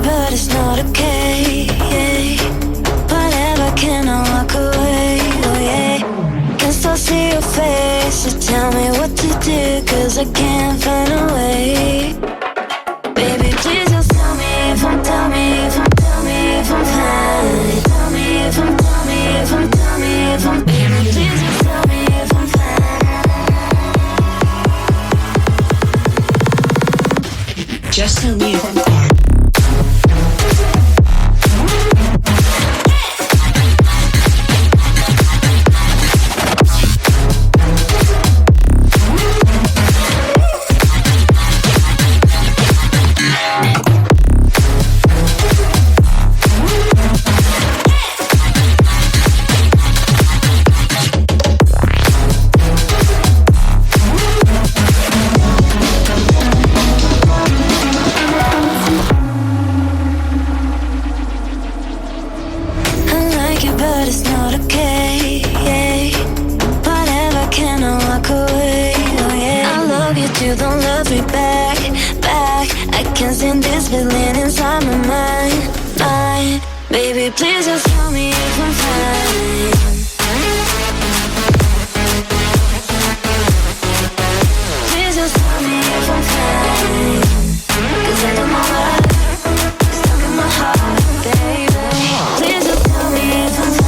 but it's not okay. Whatever, can I walk away? Oh yeah. Can still see your face, so tell me what to do, cause I can't find a way. Baby, please just tell me if I'm, tell me if I'm, tell me if I'm fine. Tell me if I'm, tell me if I'm, tell me if I'm, baby, please just tell me if I'm fine. Just tell me if I'm fine. But it's not okay. Whatever, can I walk away? Oh yeah. I love you too, don't love me back, back. I can't stand this feeling inside my mind. Baby, please just tell me if I'm fine. Please just tell me if I'm fine. Cause I know my life is stuck in my heart, baby. Please just tell me if I'm fine.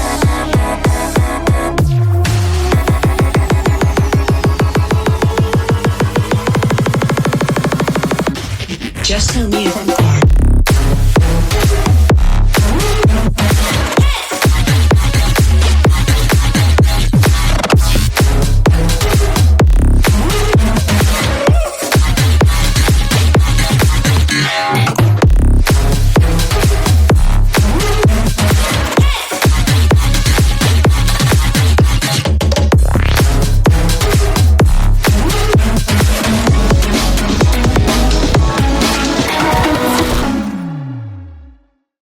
Just tell me if I'm fine.